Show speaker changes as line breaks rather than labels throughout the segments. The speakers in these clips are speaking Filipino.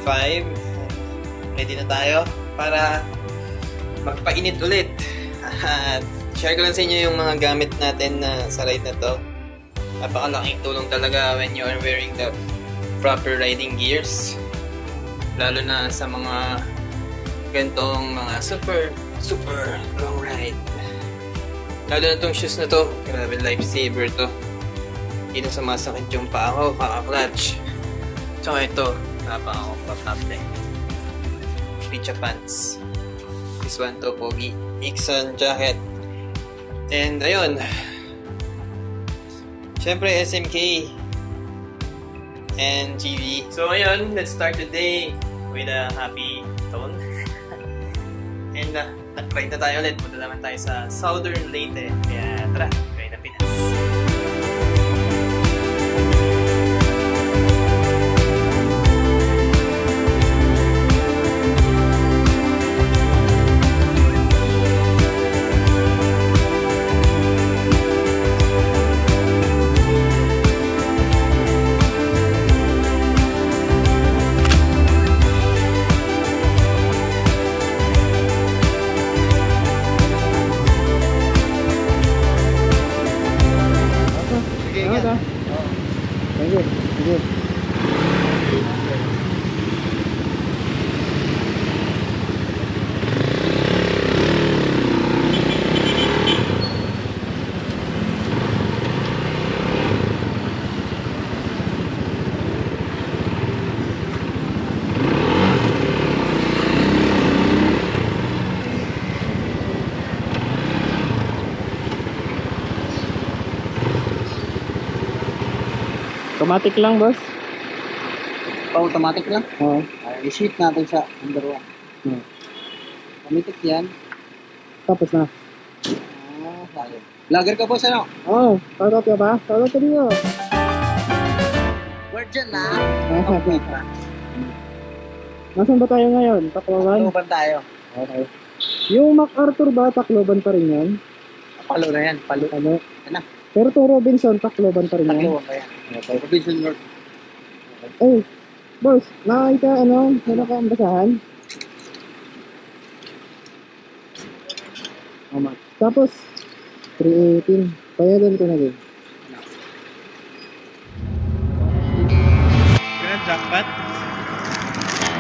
8:45. Ready na tayo para magpainit ulit. At share ko lang sa inyo yung mga gamit natin sa ride na to. Napakalaking tulong talaga when you are wearing the proper riding gears. Lalo na sa mga ganitong mga super long ride. Lalo na itong shoes na to. Grabe, lifesaver to. Hindi na sumasakit yung paa ko, kaka-clutch. Tsaka ito, napaka-comfortable. Picha pants. This one to, pogi. Ixon jacket. And ayun. Siyempre, SMK. And GV. So ayun, let's start the day with a happy tone. And ride na tayo ulit. Punta naman tayo sa Southern Leyte. Kaya tara, ride na Pinas.
Automatic lang, boss.
Automatic lang?
Oo.
I-shift natin sa number 1. Automatic yan.
Tapos na.
Vlogger ka po sa ano?
Oo. Shoutout ka ba? Shoutout ka rin yun.
Word dyan na.
Okay. Nasaan ba tayo ngayon? Tacloban?
Tacloban tayo.
Okay. Yung MacArthur ba, Tacloban pa rin yan?
Palo na yan. Palo.
Ano?
Ano?
Pero itong Robinson, Tacloban pa rin yan?
Tacloban pa yan. Okay. Robinson North.
Eh, boss, nakakita meron ka ang basahan? Tapos, 318. Payadan ko na din.
Kaya jackpot.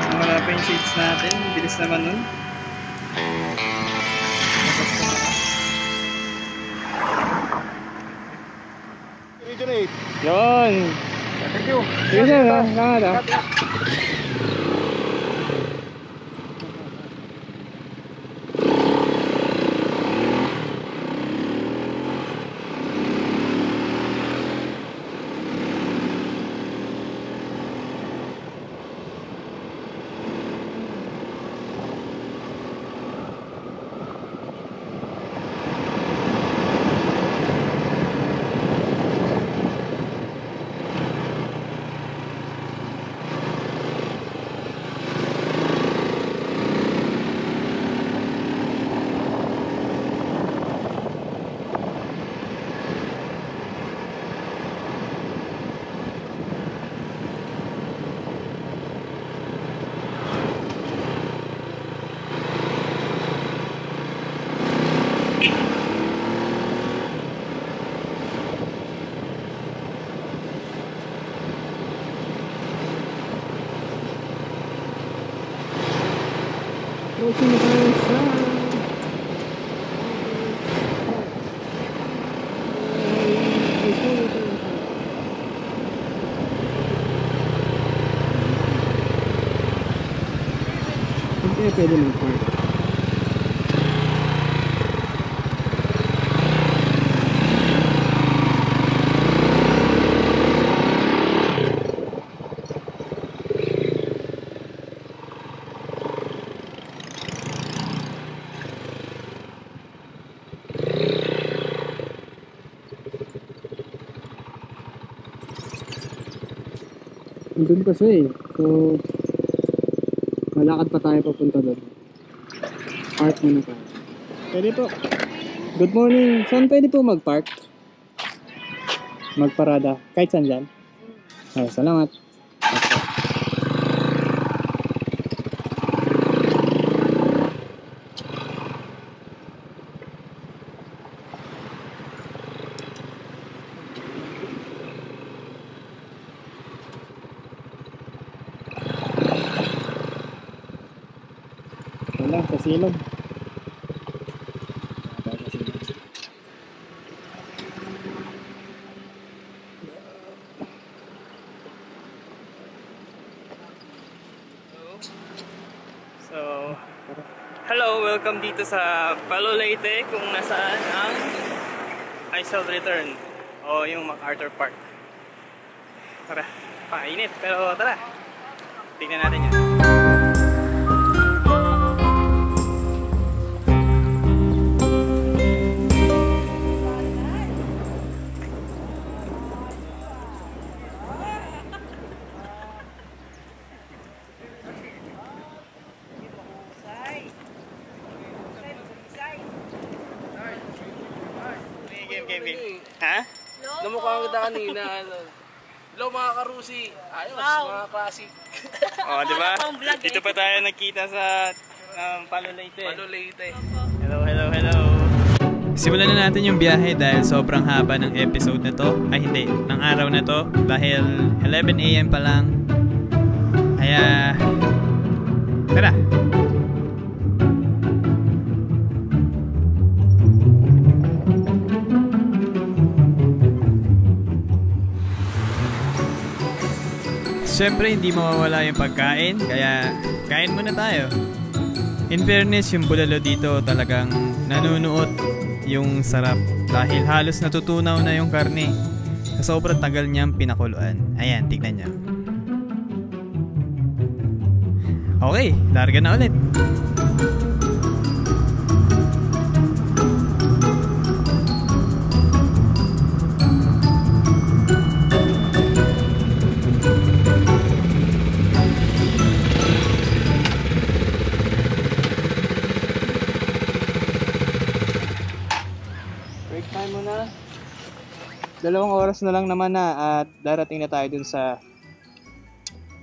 Wala pa yung seats natin. Bilis naman nun.
Yun!
Thank you.
Sige na, nakada. Okay na tayo sa hindi pwede mag-park. Doon kasi so malakad pa tayo papunta doon. Park muna tayo. Pwede po. Good morning. Saan pwede po mag-park? Magparada. Kahit saan dyan? Ay, salamat. Okay. silog.
So, hello, welcome dito sa Palo Leyte kung nasaan ang I Shall Return o yung MacArthur Park. Tara, painit pero tara, tingnan natin yan. Game. Ha?
Namukha kita kanina, ano. Hello mga karusi. Ayos, mga classic.
Oh, di ba? Dito pa tayo nagkita sa Palo Leyte. Hello. Simulan na natin yung biyahe dahil sobrang haba ng episode na to. Ay hindi, ng araw na to. Dahil 11 AM pa lang. Kaya, tara! Siyempre hindi mawawala yung pagkain, kaya kain muna tayo. In fairness, yung bulalo dito talagang nanunuot yung sarap dahil halos natutunaw na yung karne sa sobrang tagal niyang pinakuluan. Ayan, tignan niyo. Okay, larga na ulit.
Break time muna. 2 oras na lang naman na at darating na tayo dun sa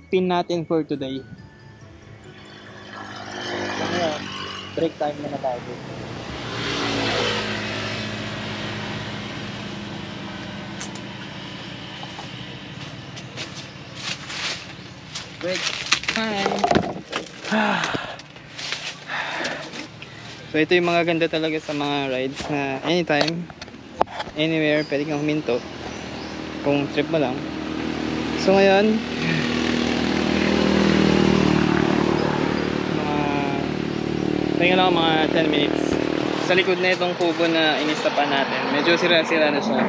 pin natin for today. So ngayon, break time muna tayo dun. Break time. So ito yung mga ganda talaga sa mga rides na anytime, anywhere, pwede kang huminto kung trip mo lang. So ngayon, tingnan lang mga 10 minutes sa likod na itong kubo na inistapan natin. Medyo sira-sira na siya.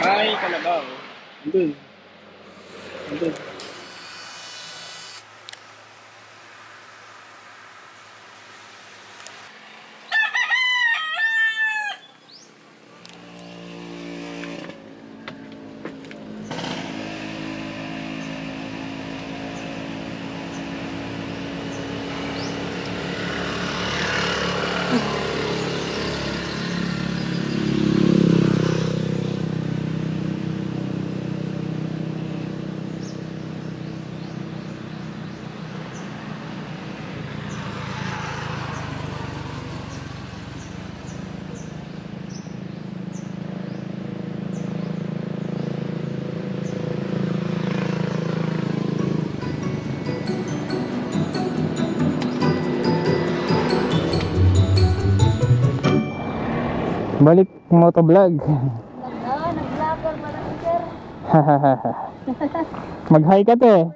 Ay, kalabaw. Andun. Balik motovlog.
Nag-vlogger pala si sir.
Mag-hi ka te.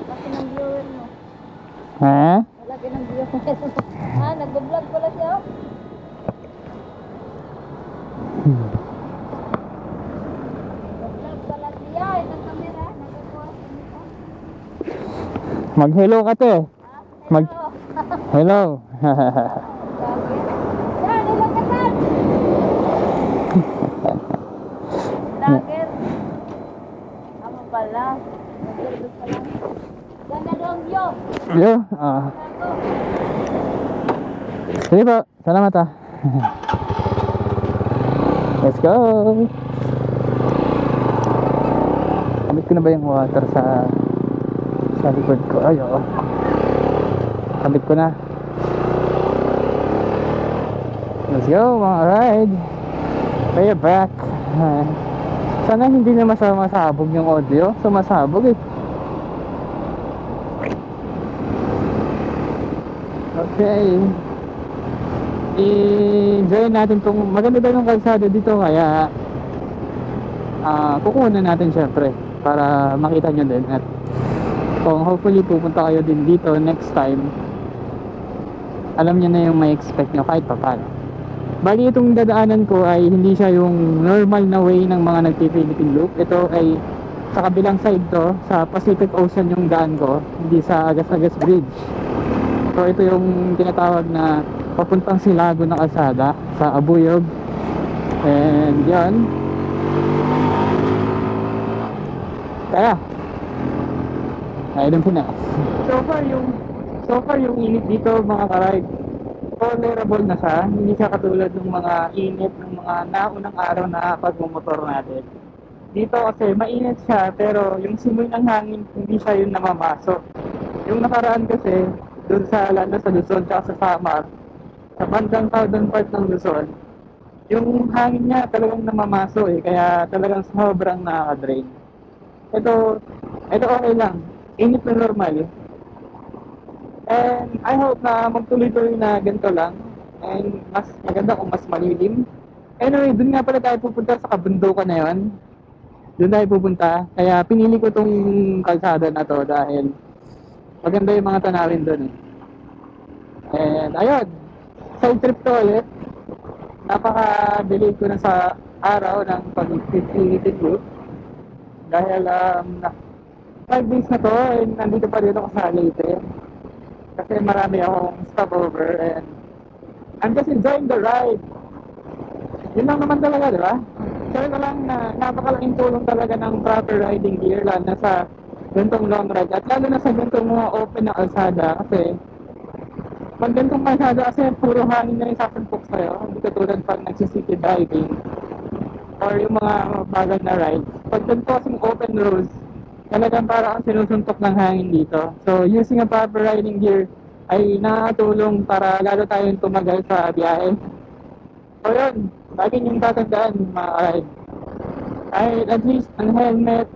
Laki ng viewer mo.
Ha?
Laki ng viewer mo. Nag-vlog pala siya. Nag-vlog pala siya. Itong camera. Nagkakuha sa mukha.
Mag-hello ka te. Hello.
Yan, ilang kasal. Vlogger. Ama pala. Nag-vlog pala. Ganda doang view.
Yo,
Ako.
sige po. Salamat ah. Let's go. Kamit ko na ba yung water sa likod ko? Ay, oo. Kamit ko na. Let's go mga ride. We're back. Sana hindi na masabog yung audio. Sumasabog eh. Okay. I-enjoy natin tong maganda daw yung kalsada dito kaya kukunan natin syempre para makita nyo din at kung hopefully pupunta kayo din dito next time, alam nyo na yung may expect nyo kahit pa paano. Bali itong dadaanan ko ay hindi siya yung normal na way ng mga nagpi-Philippine Loop. Ito ay sa kabilang side to, sa Pacific Ocean yung daan ko, hindi sa Agas-Agas Bridge. So ito yung tinatawag na papuntang Silago na kalsada sa Abuyog. And yan. Kaya ayun Pinas. So far yung init dito mga ka-ride, tolerable na siya. Hindi siya katulad ng mga init ng mga naunang araw na pagmumotor natin. Dito kasi mainit siya pero yung simoy ng hangin hindi siya yung namamasok. Yung nakaraan kasi doon sa lalo sa Luzon at sa Samar, sa bandang southern part ng Luzon, yung hangin niya talagang namamaso kaya talagang sobrang nakaka-drain. Ito okay lang, init na normal. And I hope na magtuloy-tuloy na ganito lang, and mas maganda kung mas malilim. Anyway, dun nga pala tayo pupunta sa kabundukan na yun. Doon tayo pupunta, kaya pinili ko tong kalsada na to dahil maganda yung mga tanawin doon. And ayun, side trip to ulit. Napaka-delay ko na sa araw ng pag-Philippine Loop. Dahil 5 days na to, and nandito pa rin ako sa Leyte. Kasi marami akong stopover and I'm just enjoying the ride. Yun lang naman talaga, di ba? Share ko lang na napakalaking tulong talaga ng proper riding gear lalo na sa gantong long ride at lalo na sa gantong mga open na kalsada kasi pag gantong kalsada kasi puro hangin na yung sasampok sa'yo, hindi katulad pag nagsisiki driving or yung mga bagal na rides. Pag ganito kasing open roads, talagang parang ang sinusuntok ng hangin dito. So using a proper riding gear ay nakatulong para lalo tayong tumagal sa biyahe. So yun, lagi niyong tatandaan mga ride. Kahit at least ang helmet,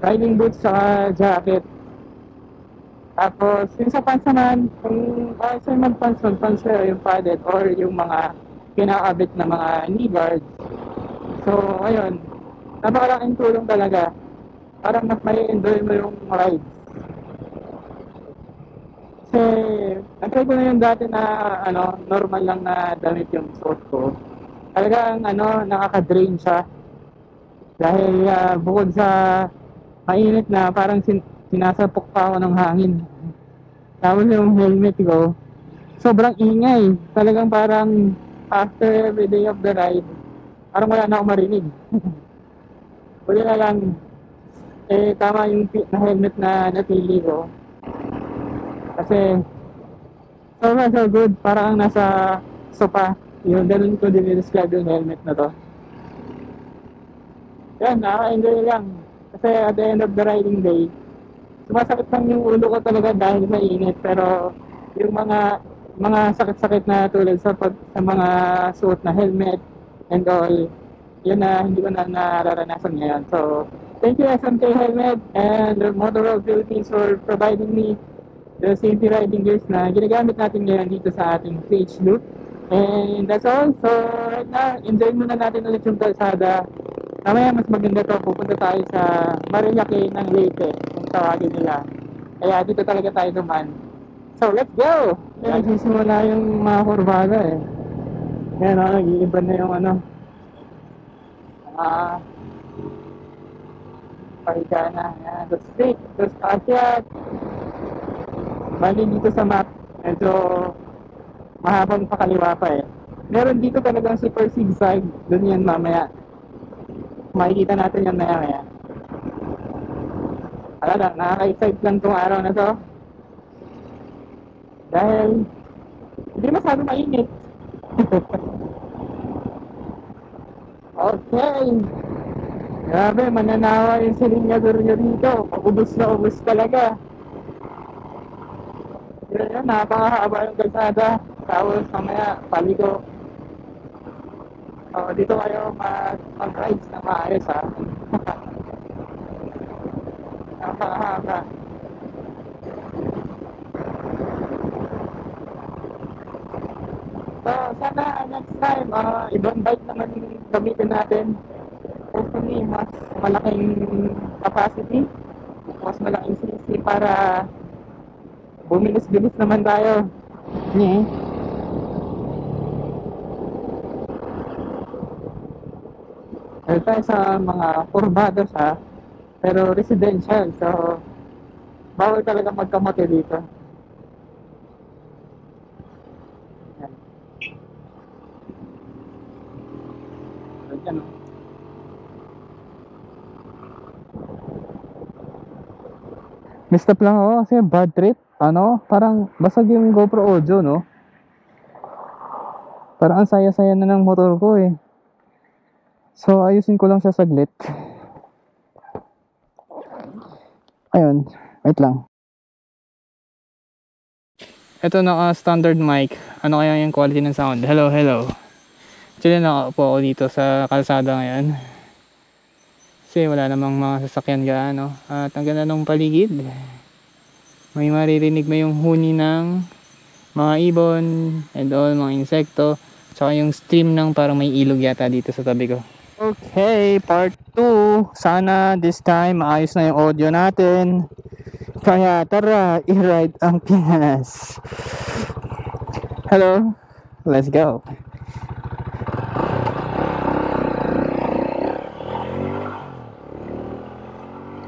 riding boots, saka jacket. Tapos yung sa pants naman, kung sa'yo mag-pants sa'yo yung padded or yung mga kinakabit na mga knee guards. So ayun, napakalaking tulong talaga. Parang mas may enjoy mo yung rides. Kasi nag-try ko na yung dati na normal lang na damit yung suot ko. Talagang nakaka-drain siya. Dahil bukod sa mainit na parang sinasapok pa ako ng hangin. Tapos yung helmet ko, sobrang ingay. Talagang parang after every day of the ride, parang wala na akong marinig. Wala na lang, tama yung na helmet na napili ko. Kasi so good, parang nasa sopa. Yung ganun ko dinidescribe yung helmet na to. Yan, nakaka-enjoy lang. Kasi at the end of the riding day, sumasakit lang yung ulo ko talaga dahil mainit. Pero yung mga sakit-sakit na tulad sa mga suot na helmet and all, yun na hindi ko na nararanasan ngayon. So, thank you SMK Helmet and the Motorworld Philippines for providing me the safety riding gears na ginagamit natin ngayon dito sa ating PH Loop. And that's all. So, right now, enjoy muna natin ulit yung kalsada. Mamaya mas maganda to, pupunta tayo sa Marilake ng Leyte, kung tawagin nila. Kaya dito talaga tayo duman. So, let's go! Nagsisimula yung mga kurbada Yan nag-iiba na yung Parigana. Yan, the street, the Akyat. Bali dito sa map, medyo mahabang pakaliwa pa Meron dito talagang super zigzag. Doon yan mamaya. Makikita natin yan maya. Lang, nakaka-excite lang tong araw na to. Dahil hindi masyado mainit. Okay. Grabe, mananawa yung silinyador nyo dito. Ubus na ubus talaga. Yan, napakahaba yung kalsada. Tapos mamaya, paligo. Dito kayo mag-rides na maayos Napakahaba. So, sana next time, ibang bike naman gamitin natin. Hopefully, mas malaking capacity, mas malaking CC para bumilis-bilis naman tayo. Dahil tayo sa mga kurbado siya, pero residential, so bawal talaga magkamote dito. Yan. Mistap lang ako kasi bad trip. Parang basag yung GoPro audio, no? Parang ang saya-saya na ng motor ko eh. So ayusin ko lang siya saglit. Ayun, wait lang. Ito naka-standard mic. Ano kaya yung quality ng sound? Hello, hello. Actually nakaupo ako dito sa kalsada ngayon. Kasi wala namang mga sasakyan gaano. At ang ganda ng paligid. May maririnig mo yung huni ng mga ibon and all, mga insekto. Tsaka yung stream ng parang may ilog yata dito sa tabi ko. Okay, part 2. Sana this time maayos na yung audio natin. Kaya tara, i-ride ang Pinas. Hello, let's go.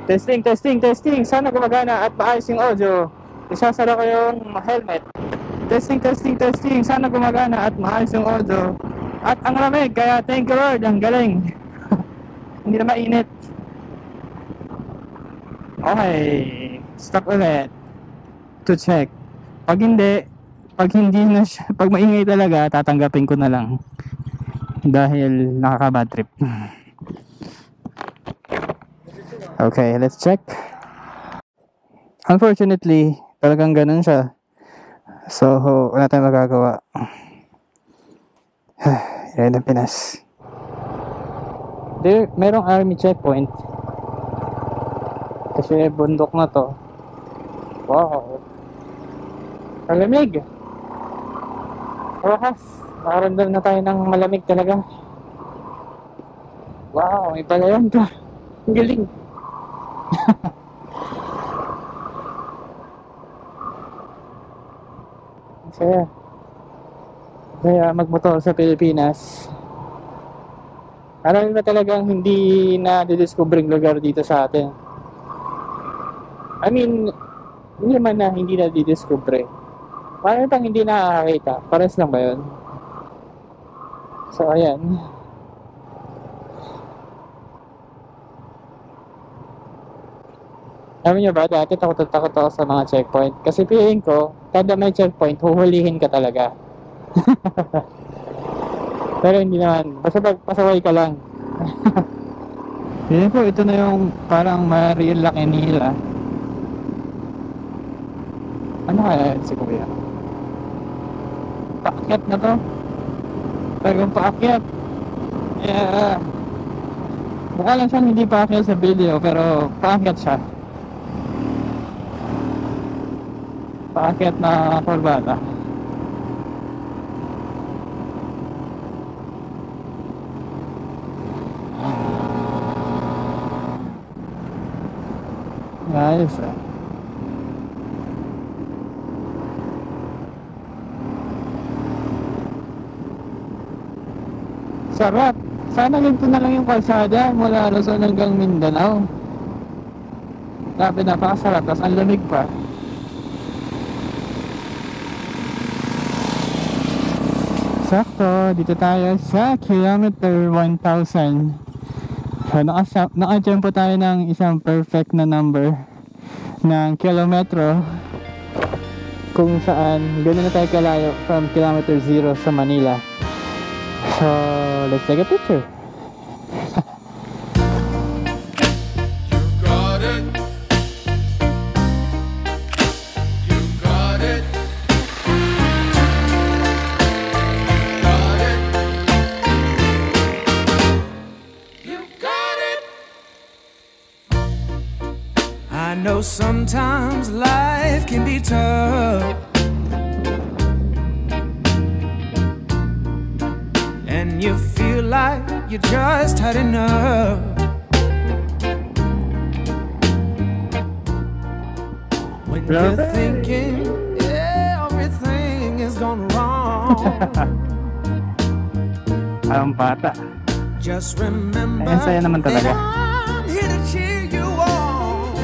Testing, testing, testing. Sana gumagana at maayos yung audio. Isasara ko yung helmet. Testing, testing, testing. Sana gumagana at maayos yung audio. At ang lamig, kaya thank you Lord, ang galing. Hindi na mainit. Okay, stop ulit to check. Pag hindi na siya, pag maingay talaga, tatanggapin ko na lang dahil nakaka-bad trip. Okay, let's check. Unfortunately, talagang ganun siya. So, wala tayong magagawa. Yan ang Pinas. Merong army checkpoint. Kasi bundok na to. Wow. Malamig. Wakas. Nakaramdam na tayo ng malamig talaga. Wow, may palayan ka. Ang galing. Kaya magmotor sa Pilipinas. Alam na talagang hindi na didiscovering lugar dito sa atin. I mean, hindi naman na hindi na didiscover. Parang pang hindi nakakakita. Pares lang ba yun? So, ayan. Alam nyo ba, dati takot ako sa mga checkpoint. Kasi feeling ko, kada may checkpoint, huhulihin ka talaga. Pero hindi naman. Basta pasaway ka lang. Feeling ko, ito na yung parang ma-real laki nila. Ano kaya yun si Kuya? Paakyat na to. Talagang paakyat. Yeah. Mukha lang siyang hindi paakyat sa video, pero paakyat siya. Paakyat na kurbata. Nice. Sarap. Sana ganito na lang yung kalsada mula Luzon hanggang Mindanao. Grabe, napakasarap. Tapos ang lamig pa. Sakto, dito tayo sa kilometer 1,000. So, naka-jump po tayo ng isang perfect na number ng kilometro kung saan gano'n na tayo kalayo from kilometer 0 sa Manila. So, let's take a picture.
I know sometimes life can be tough, when you feel like you just had enough. When you're thinking everything is gone wrong.
Ang bata.
Just remember
Ayan, saya naman talaga.
that I'm here to cheer you on.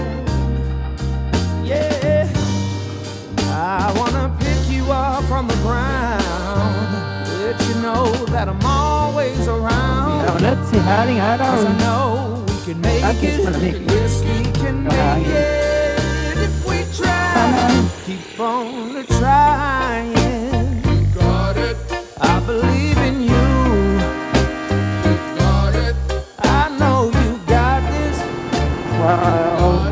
Yeah, I wanna pick you up from the ground, let you know that I'm always around.
Let's see, haring araw.
'Cause I know we can make it. Yes, we can make it if we try. Keep on trying. You got it. I believe in you. You got it. I know you got this.
Wow.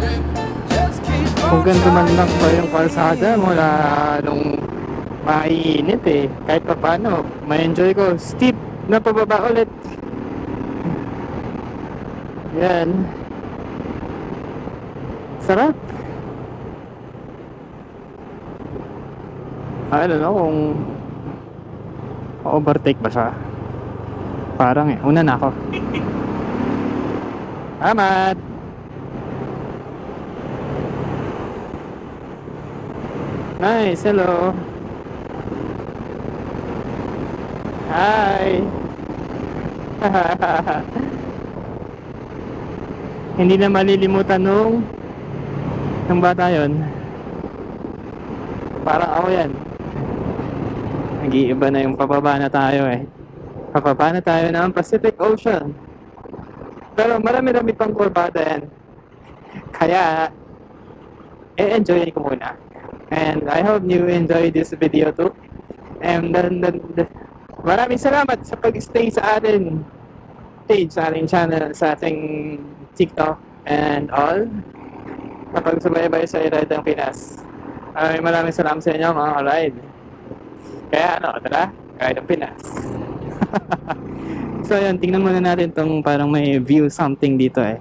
Just keep
Kung
on
ganito man lang
trying.
pa yung kalsada mula nung maiinit eh. Kahit pa paano, ma-enjoy ko. Steep na pababa ulit. Yan. Sarap. I don't know kung overtake ba siya. Parang eh. Una na ako. Amat! Nice, hello. Hi. Hindi na malilimutan nung bata yon. Parang ako yan. Nag-iiba na yung pababa na tayo eh. Pababa na tayo ng Pacific Ocean. Pero marami-rami pang kurbada yan. Kaya, enjoy ko muna. And I hope you enjoy this video too. And then maraming salamat sa pag-stay sa ating page, sa ating channel, sa ating TikTok and all. Kapag subaybay sa Ride ng Pinas. Maraming salamat sa inyo mga ka-ride. Kaya tara, Ride ng Pinas. So yun, tingnan muna natin tong parang may view something dito eh.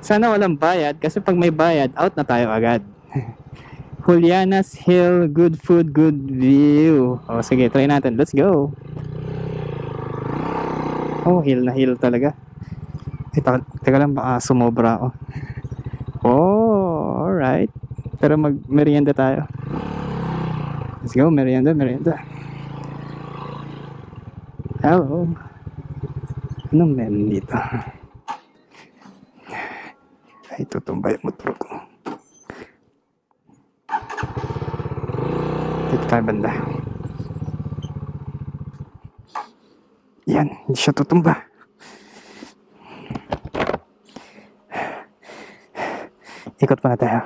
Sana walang bayad kasi pag may bayad, out na tayo agad. Juliana's Hill, good food, good view. O sige, try natin. Let's go. Oh, hill na hill talaga. Teka lang, baka sumobra ako. Oh, alright. Pero mag-merienda tayo. Let's go, merienda. Hello. Anong meron dito? Ay, tutumbay yung motor ko. Dito tayo banda. Yan, hindi siya tutumba. Ikot pa na tayo.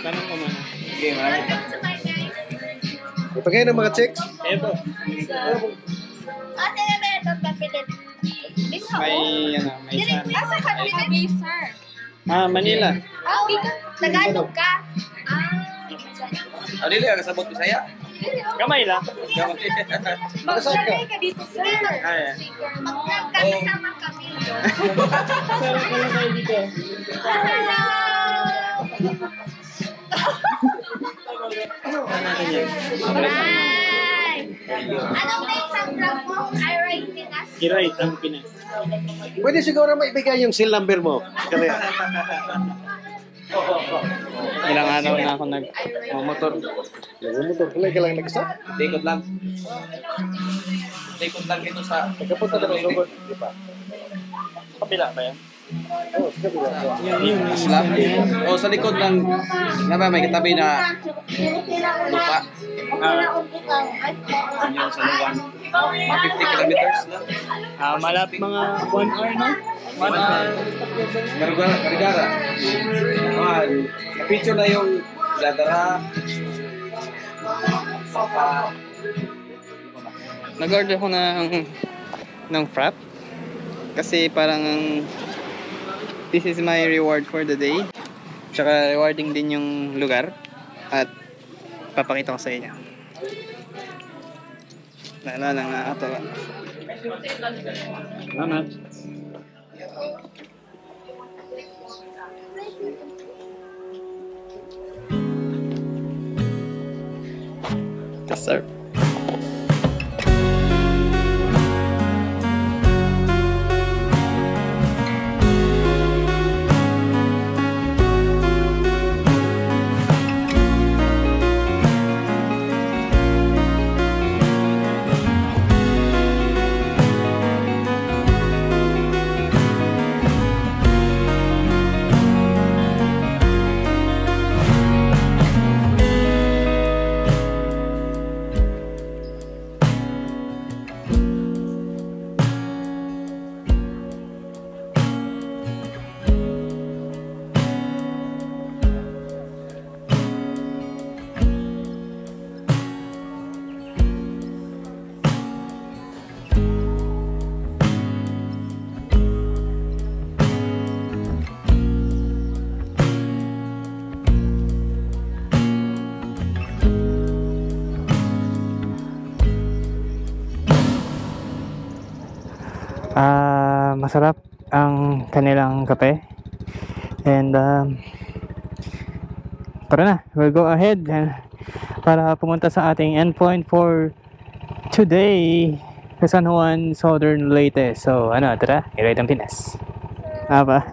Tanong ko muna.
Okay, maraming.
Ipagay ng mga checks.
Eto.
Ate, may ito kapilit.
May isa.
Asa ka nila? Sir.
Manila.
Dito, Tagalog ka.
Dili ka kasabot ko saya.
Kamay lang.
Mag-survey ka dito, sir.
Ay.
Mag-vlog ka, kasama kami.
Sarap ko lang kayo dito.
Hello! Hi! Anong name sa vlog mo? I Ride Pinas?
I-ride ang Pinas.
Pwede siguro maibigay yung seal number mo. Kaya.
Ilang araw na ako nag-motor.
Nagmumotor ka lang, kailangan nag-stop.
Likod lang. Likod lang dito sa...
Nagkapunta ka ng lubot. Di ba?
Kapila ba yan?
Oo, sige ba?
Yung
Slap. O sa likod lang. Nga ba, may katabi na lupa. Yun sa luwan. Mga 50 kilometers lang.
malapit mga 1 hour na. 1 hour.
Karigara. Na-picture na yung Dadara. Papa.
Nag-order ko ng frap. Kasi parang this is my reward for the day. Tsaka rewarding din yung lugar. At papakita ko sa inyo. Naalala nga ito. Salamat. Yes, sir.
masarap ang kanilang kape. And tara na, we'll go ahead para pumunta sa ating endpoint for today sa San Juan, Southern Leyte. So tara, i-ride ang Pinas. Aba.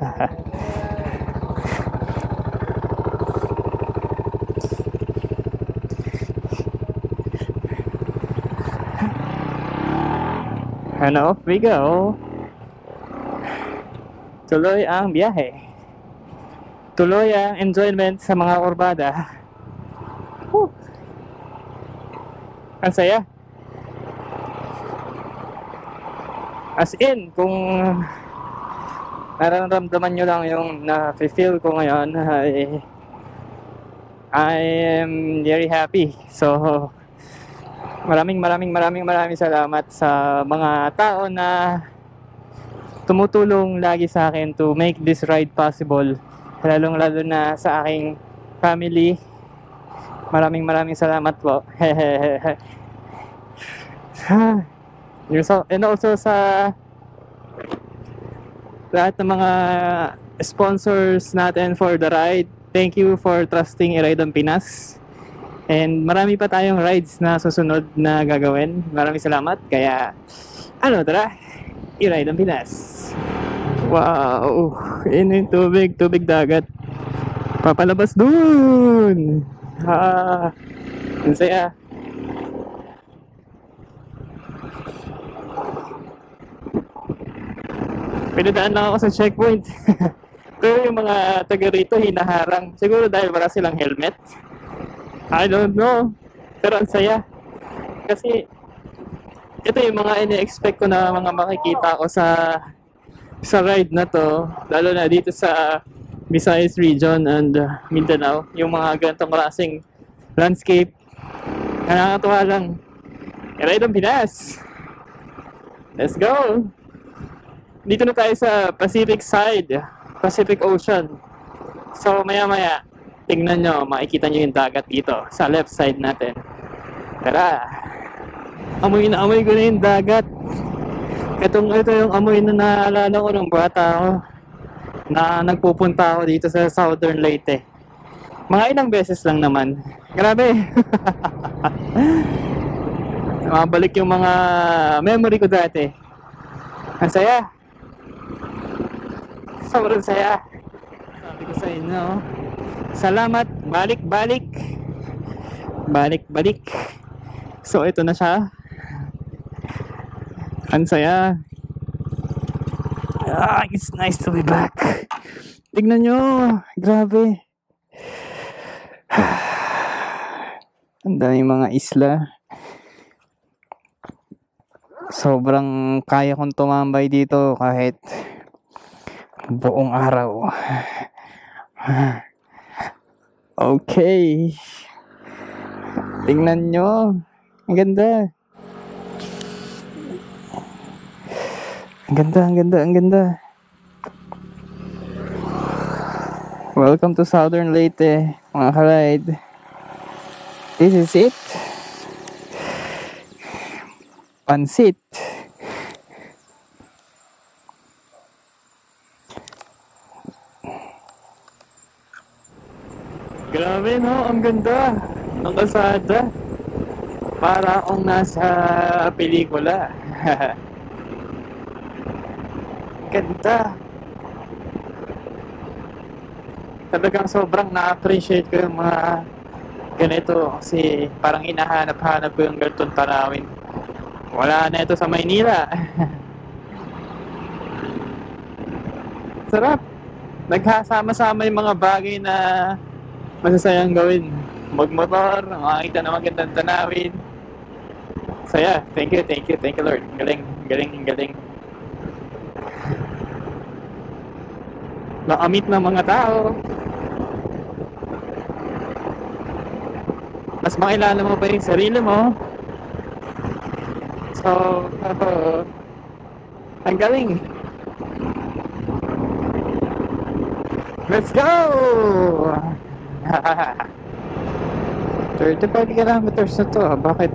And off we go. Tuloy ang biyahe. Tuloy ang enjoyment sa mga orbada. Whew. Ang saya. As in, kung nararamdaman nyo lang yung na-feel ko ngayon, I am very happy. So, maraming salamat sa mga tao na tumutulong lagi sa akin to make this ride possible. Lalong-lalo na sa aking family. Maraming salamat po. And also sa lahat ng mga sponsors natin for the ride. Thank you for trusting i-ride ang Pinas. And marami pa tayong rides na susunod na gagawin. Maraming salamat. Kaya, tara, i-ride ang Pinas. Wow! Ini tubig dagat. Papalabas dun! Ang saya. Pinadaan lang ako sa checkpoint. Pero yung mga taga rito hinaharang. Siguro dahil wala silang helmet. I don't know. Pero ang saya. Kasi ito yung mga ini-expect ko na mga makikita ko sa ride na to. Lalo na dito sa Visayas region and Mindanao. Yung mga ganitong klaseng landscape. Nakakatuwa lang. I-ride ang Pinas. Let's go! Dito na tayo sa Pacific side. Pacific Ocean. So maya-maya tingnan nyo, makikita nyo yung dagat dito sa left side natin. Tara! Amoy na amoy ko na yung dagat. Ito yung amoy na naalala ko nung bata ako na nagpupunta ako dito sa Southern Leyte. Mga ilang beses lang naman. Grabe! Mabalik yung mga memory ko dati. Ang saya! Sobrang saya! Sabi ko sa inyo, salamat, balik. So ito na siya. Ang saya. It's nice to be back. Tignan nyo, grabe. Ang daming mga isla. Sobrang kaya kong tumambay dito kahit buong araw. Okay. Tingnan nyo. Ang ganda. Ang ganda. Welcome to Southern Leyte, mga ka-ride. This is it. Pansit. Grabe no, ang ganda ng kalsada. Para akong nasa pelikula. Ganda. Talagang sobrang na-appreciate ko yung mga ganito kasi parang hinahanap-hanap ko yung ganitong tanawin. Wala na ito sa Maynila. Sarap. Naghasama-sama yung mga bagay na masasayang gawin. Magmotor, makakita na magandang tanawin. Saya. Thank you Lord. Galing. Nakamit ng mga tao. Mas makilala mo pa yung sarili mo. So, ang galing. Let's go! 35 kilometers na to. Bakit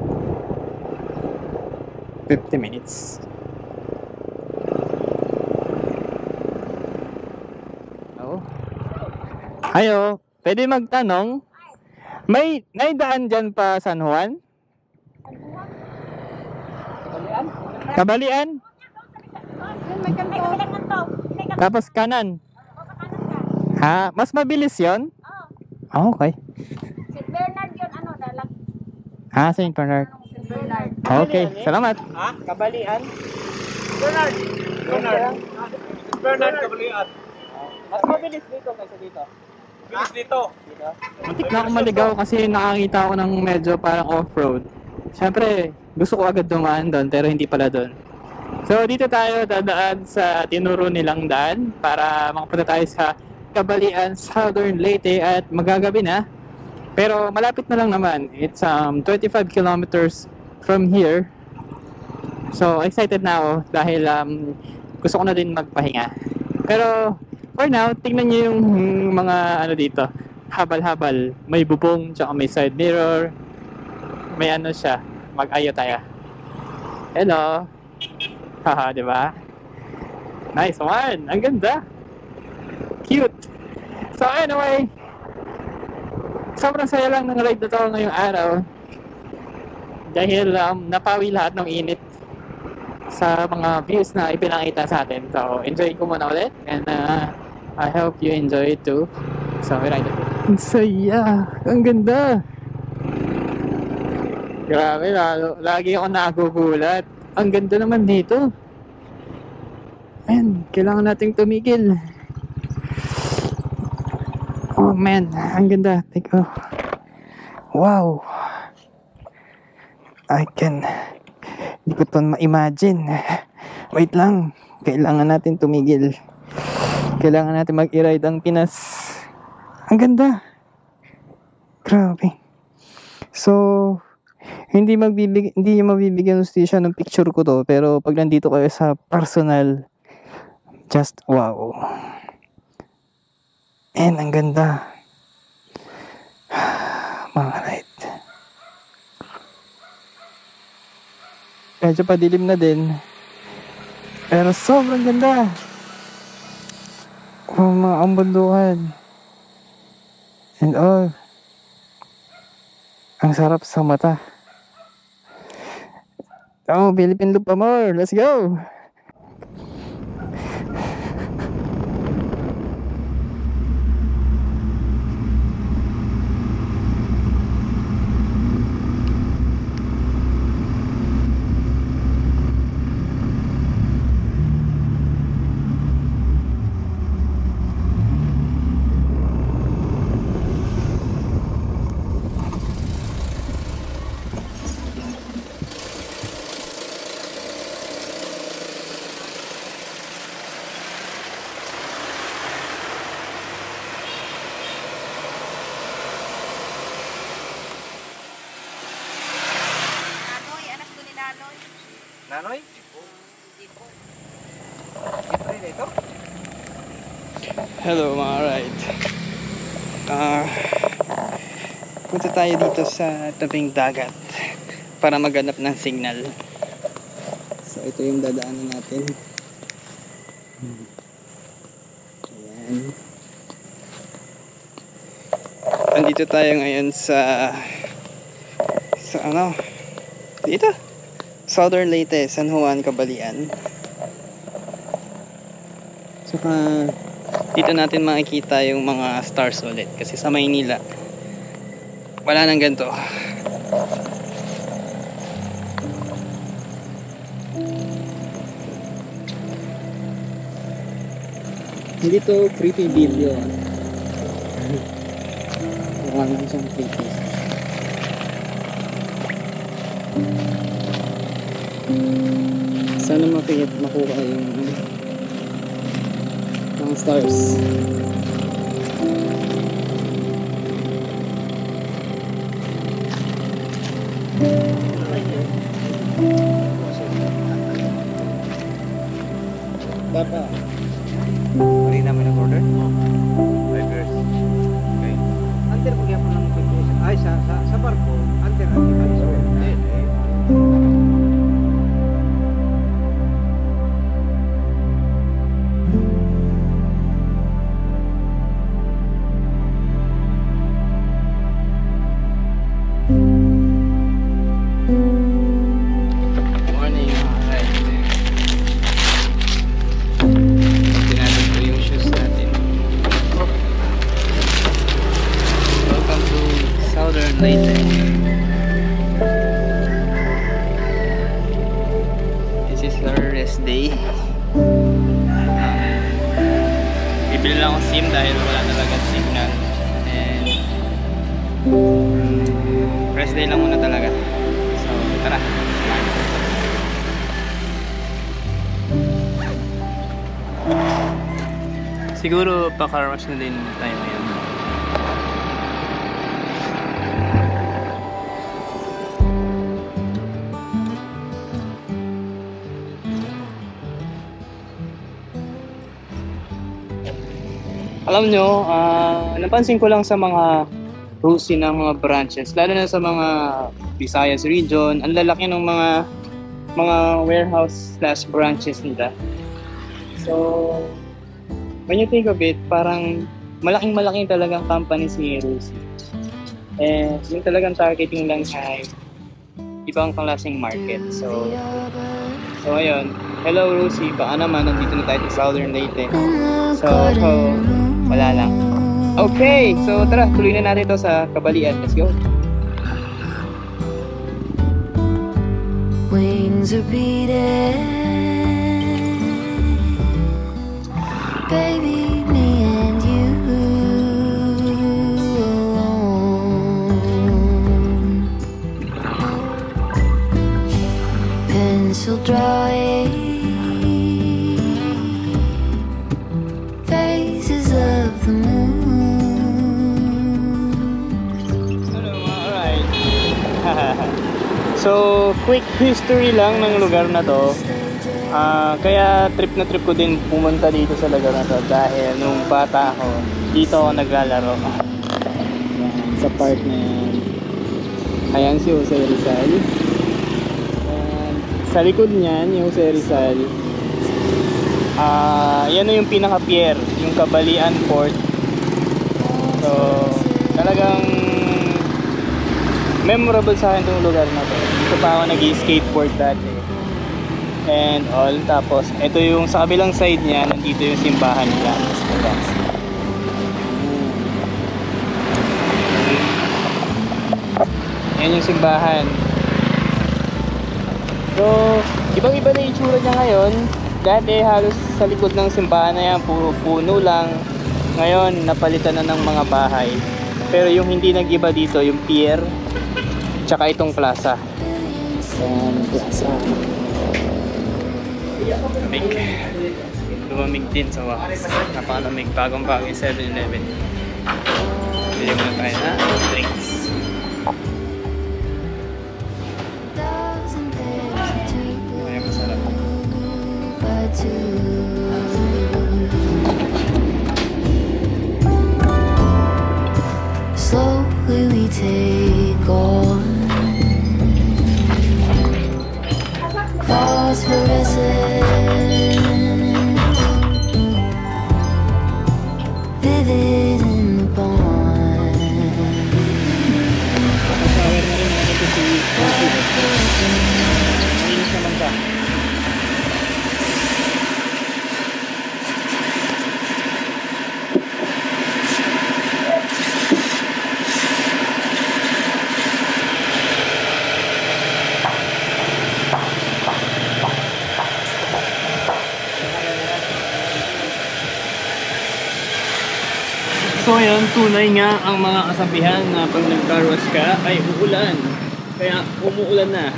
50 minutes? Ayo, pwede magtanong? May naidaan dyan pa San Juan? Kabalian?
May kanto.
Tapos kanan? Ha? Mas mabilis yon? Oh, okay.
St. Bernard yun, dalag.
Ah, St. Bernard.
St. Bernard.
Okay, salamat.
Ha? Kabalian? Bernard. Bernard Kabalian. Mas mabilis dito kaysa dito. Bilis dito.
Muntik na akong maligaw kasi nakakita ako ng medyo parang off-road. Siyempre, gusto ko agad dumaan doon pero hindi pala doon. So dito tayo dadaan sa tinuro nilang daan para makapunta tayo sa Kabalian, Southern Leyte at magagabi na. Pero malapit na lang naman. It's 25 kilometers from here. So excited na ako dahil gusto ko na din magpahinga. Pero for now, tingnan nyo yung mga dito. Habal-habal. May bubong, tsaka may side mirror. May siya. Mag-ayo tayo. Hello. Haha, di ba? Nice one. Ang ganda. Cute. So anyway, sobrang saya lang ng ride na to ngayong araw. Dahil napawi lahat ng init sa mga views na ipinakita sa atin. So enjoy ko muna ulit. And I hope you enjoy it too. So we ride it. Ang saya. Ang ganda. Grabe, lagi ako nagugulat. Ang ganda naman dito. Man, kailangan nating tumigil. Oh man, ang ganda. Wow. Hindi ko ito ma-imagine. Wait lang. Kailangan natin tumigil. Kailangan natin mag-i-ride ang Pinas. Ang ganda. Grabe. So, hindi mabibigyan hustisya ng picture ko to, pero pag nandito kayo sa personal, just wow. And ang ganda. Mga ride. Medyo padilim na din, pero sobrang ganda. Oh, mga ambundukan. And all. Ang sarap sa mata. Oh, Philippine Loop pa more. Let's go!
Nanoy?
Hello mga ride. Punta tayo dito sa tabing dagat para maghanap ng signal. So ito yung dadaanan natin. Ayan. Andito tayo ngayon sa dito Southern Leyte, San Juan, Kabalian. Saka dito natin makikita yung mga stars ulit kasi sa Maynila wala nang ganito. Hindi to creepy video. Mukha lang siyang creepy. Sana makuha yung mga stars. Papa,
Mari namin nag-order? Burgers. Okay.
Under mo gyapon lang pagkusa. Ay sa barko, under ang ibalis.
Leyte. This is our rest day. Bibili lang ako SIM dahil wala talaga signal. And rest day lang muna talaga. So, tara. Siguro pa-car wash na din tayo ngayon. Alam nyo, napansin ko lang sa mga Rosie ng mga branches, lalo na sa mga Visayas region, ang lalaki ng mga warehouse slash branches nila. So, when you think of it, parang malaking talagang company si Rosie. And yung talagang targeting lang ay ibang klaseng market. So ayun. Hello Rosie, baka naman nandito na tayo sa Southern Leyte. So, wala lang. Okay, so tara, tuloy na natin ito sa Kabalian. Let's go.
Wings are beating, baby, me and you alone. Pencil drawing, faces of the moon.
Alright. So, quick history lang ng lugar na to. Kaya trip na trip ko din pumunta dito sa lugar na to dahil nung bata ako, dito ako naglalaro. Sa park na yan. Ayan si Jose Rizal. And sa likod niyan, yung Jose Rizal, yan na yung pinaka-pier, yung Kabalian Port. So, talagang memorable sa akin itong lugar na to. Dito pa ako nag-skateboard dati. And all. Tapos, ito yung sa kabilang side niya, nandito yung simbahan nila. Yan yung simbahan. So, ibang-iba na yung itsura niya ngayon. Dati halos sa likod ng simbahan na yan, puro puno lang. Ngayon, napalitan na ng mga bahay. Pero yung hindi nag-iba dito, yung pier, tsaka itong plaza. Plaza. Lumamig din sa wakas. Napakalamig. Bagong-bagong 7-Eleven. Bili muna tayo na drinks. Ay, masarap.
Slowly we take on phosphorescent, vivid in the bond.
Malinis naman ka. So ayun, tunay nga ang mga kasabihan na pag nag-car wash ka ay uulan. Kaya umuulan na.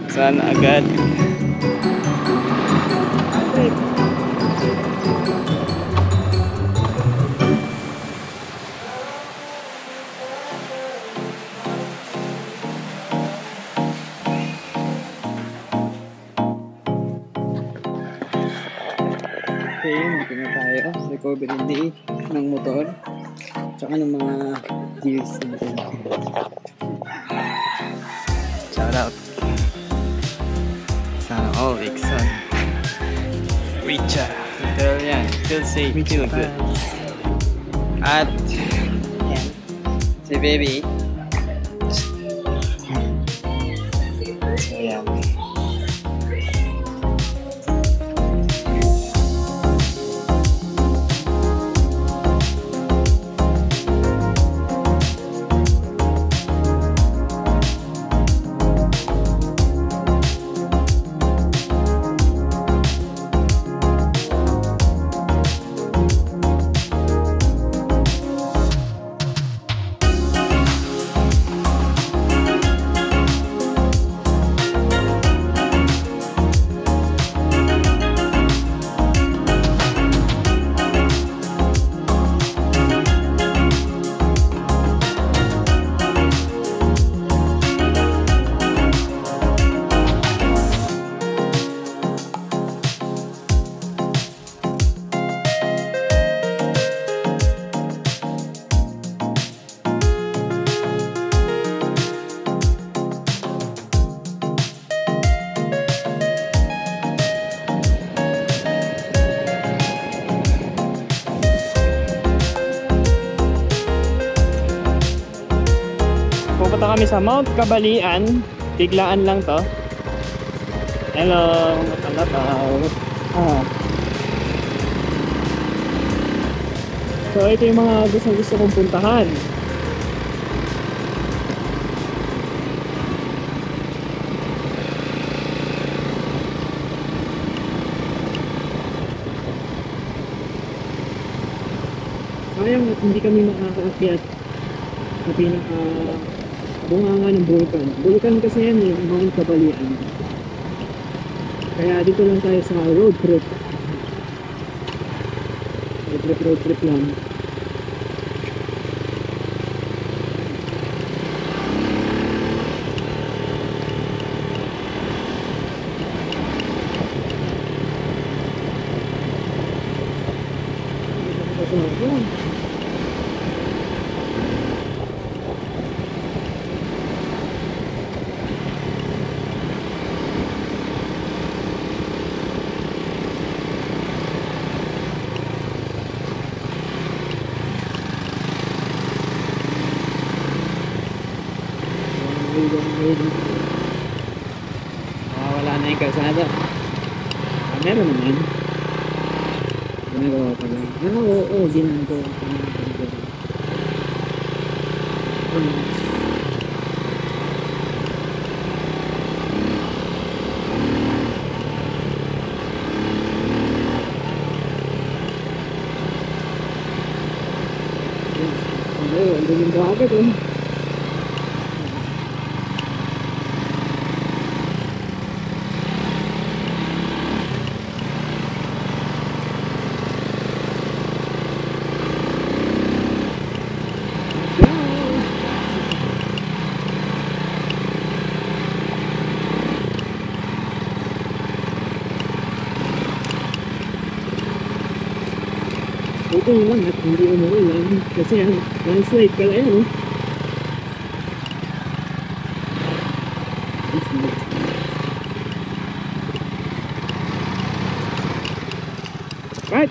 Sana agad. Okay, dito na tayo. Recovery day ng motor. Tsaka ng mga gears natin. Shout out. Sana all Exxon. Richa. Pero yan, still safe, still good. At yan, si baby. So yan.
Pupunta kami sa Mount Kabalian. Biglaan lang to. Hello, matalabaw. So ito yung mga gusto kong puntahan. Sayang at hindi kami makakaakyat sa pinaka bunganga ng vulkan. Vulkan kasi yan eh, Mount Kabalian. Kaya dito lang tayo sa road trip. Road trip lang. Wala na yung kalsada. Meron naman. Ginagawa pa lang. Oo, ginagawa pa lang. Ang daming dagat eh. Okay lang at hindi umuulan kasi ang landslide pala yan oh.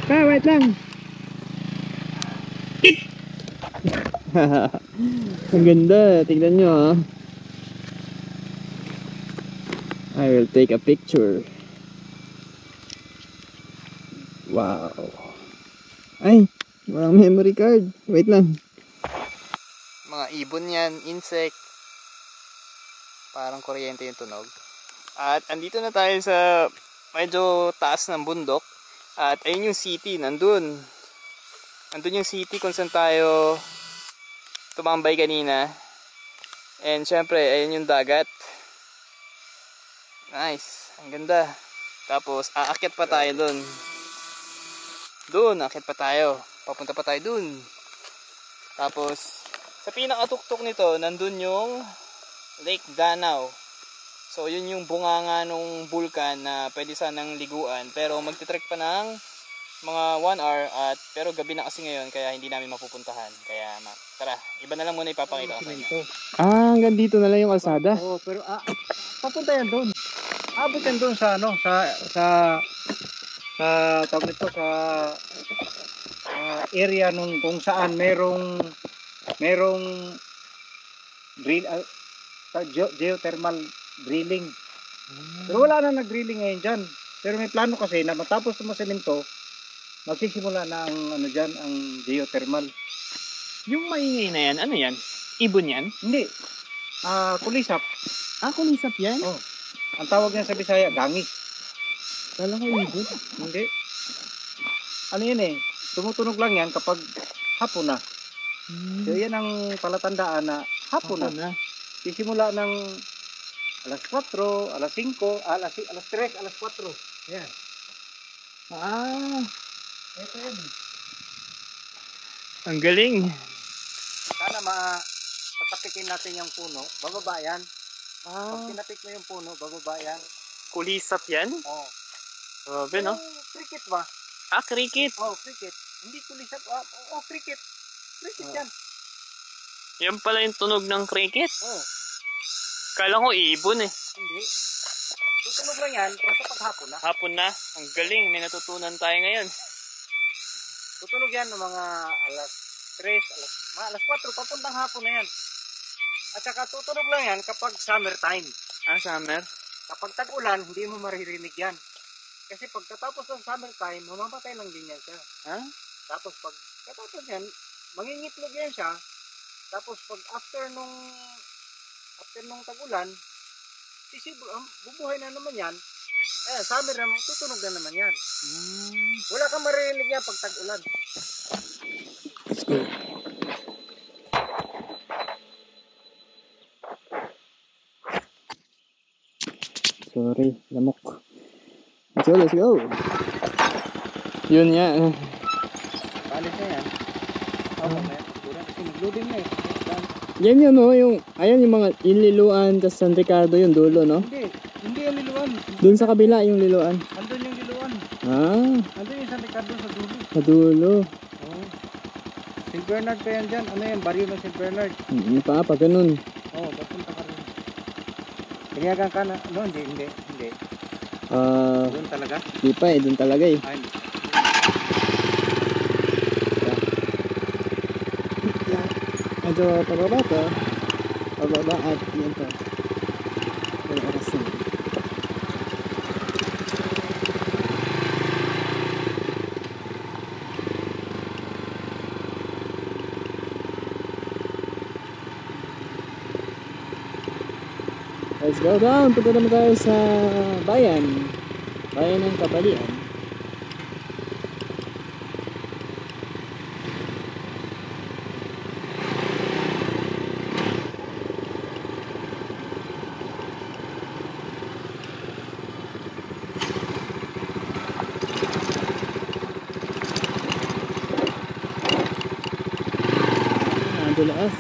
Wait lang. Ang ganda, tignan nyo ah. I will take a picture. Wow. Ay, walang memory card. Wait lang.
Mga ibon yan, insect. Parang kuryente yung tunog. At andito na tayo sa medyo taas ng bundok. At ayun yung city, nandun. Nandun yung city kung saan tayo tumambay kanina. And syempre, ayun yung dagat. Nice, ang ganda. Tapos, aakyat pa tayo dun. Doon, akit pa tayo. Papunta pa tayo doon. Tapos, sa pinakatuktok nito, nandun yung Lake Danau. So, yun yung bunganga ng bulkan na pwede sanang liguan. Pero magtitrek pa ng mga 1 hour. Pero gabi na kasi ngayon, kaya hindi namin mapupuntahan. Kaya, tara, iba na lang muna ipapakita ko sa inyo.
Hanggang dito na lang yung kalsada.
Oo, pero papunta yan doon. Abot yan doon sa ano, sa tawag nito sa area nung kung saan merong drill geothermal drilling. Pero wala na nag-drilling ngayon dyan. Pero may plano kasi na matapos tumasemento, magsisimula na ang ano dyan, ang geothermal.
Yung maingay na yan, ano yan? Ibon yan?
Hindi. Kulisap.
Kulisap yan?
Oh. Ang tawag niya sa Bisaya, gangis.
Kala ko ibon.
Hindi. Ano yan eh, tumutunog lang yan kapag hapon na. So yan ang palatandaan na hapon na. Sisimula ng alas 4, alas 5, alas 3, alas 4. Yan. Ito yan.
Ang galing.
Sana patatikin natin yung puno. Bababa yan. Pag pinapik mo yung puno, bababa yan.
Kulisap yan?
Oo.
Grabe no?
Cricket ba?
Cricket.
Cricket. Hindi kulisap. Cricket. Cricket yan.
Yan pala yung tunog ng cricket?
Kala
ko ibon eh.
Hindi. Tutunog lang yan basta paghapon na.
Hapon na. Ang galing. May natutunan tayo ngayon.
Tutunog yan ng mga alas 3, alas 4, papuntang hapon na yan. At saka tutunog lang yan kapag summertime.
Summer?
Kapag tag-ulan, hindi mo maririnig yan. Kasi pagkatapos ng summertime, mamamatay lang din yan siya. Tapos pagkatapos yan, mangingitlog yan siya. Tapos pag after nung tag-ulan, bubuhay na naman yan. Summer naman, tutunog na naman yan. Wala kang maririnig yan pag tag-ulan.
Let's go. Sorry, lamok. Let's go. Yun nga.
Palit na yan. Loading na eh.
Yan yun, no? Ayan yung mga liluan, tas San Ricardo yung dulo, no?
Hindi yung liluan.
Doon sa kabila yung liluan.
Andun yung liluan. Andun yung San Ricardo sa dulo.
Sa dulo.
St. Bernard pa yan dyan. Ano yan? Baryo ng St. Bernard.
Pag ganun.
Papunta ka rin. Pinayagan ka na. No, hindi. Doon talaga?
Di pa eh, doon talaga eh. Medyo pababa to. Pababa at yan to. May oras na. Let's go down. Punta naman tayo sa bayan ng Kabalian. Dulas.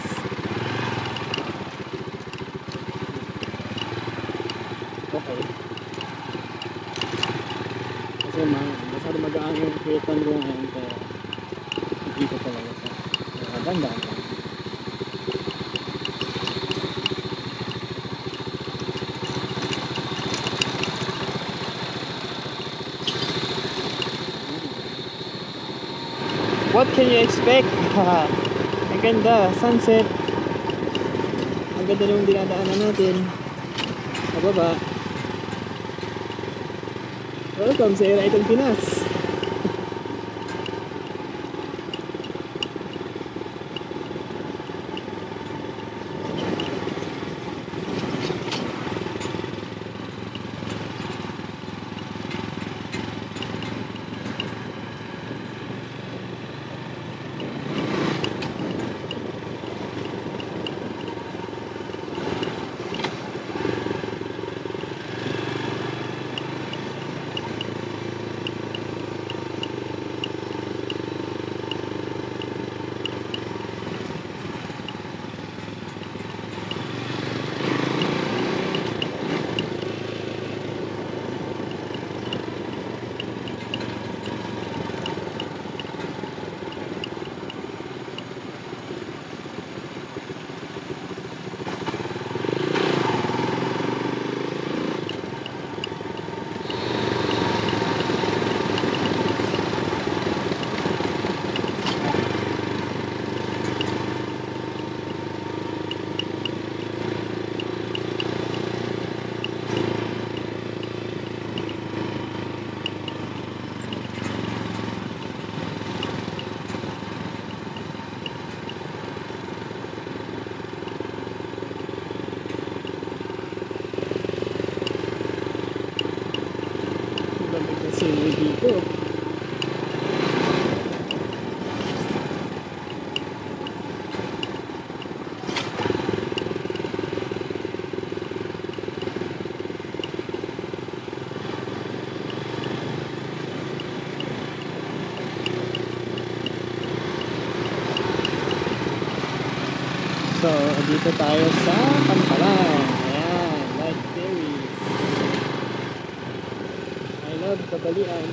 Okay. Kasi masyado magaan yung cretan ko ngayon kaya hindi ko talaga sa ganda. What can you expect? Ang ganda, sunset. Ang ganda nung dinadaanan natin. Pababa. Welcome sa Iraitong Pinas. Dito. So, dito tayo sa Pampalan. Ayan, light berries. I love Kabalian.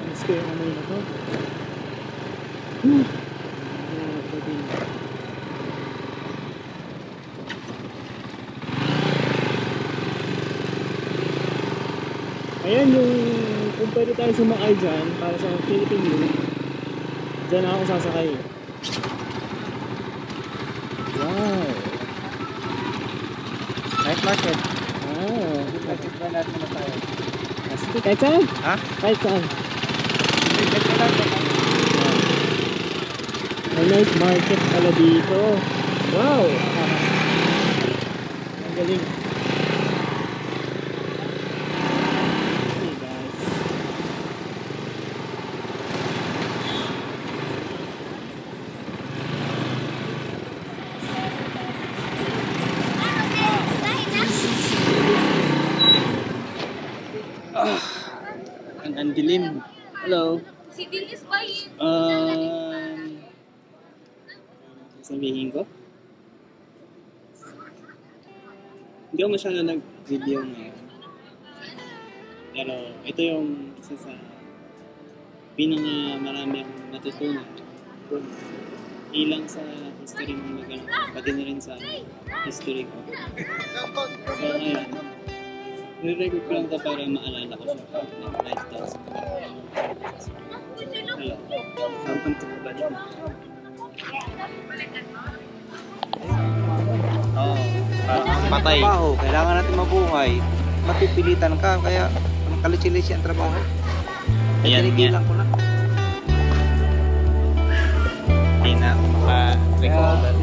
Miss ko yung amoy na to. Ayan yung kung pwede tayo sumakay dyan para sa Philippine View. Diyan ako sasakay. Wow.
Night market.
Ah.
Market ba natin na tayo?
Sige, kahit saan?
Ha?
Kahit saan.
Market ba natin?
May night market pala dito. Wow. Ang galing. Hey guys. Ang dilim. Hello.
Si Dilis ba yun?
Sabihin ko? Hindi ako masyado nag-video ngayon. Pero ito yung isa sa marami akong natutunan. Ilang sa history ng Magalong, pati na rin sa history ko. So ngayon, nire-record ko lang ito para maalala ko siya ng live talks. Hello. Welcome to Balik.
Patay.
Trabaho, kailangan natin mabuhay. Mapipilitan ka, kaya kalitsi-litsi ang trabaho.
Ayan
Tinigilan
nga.
ko na.
Hindi na maka-recover.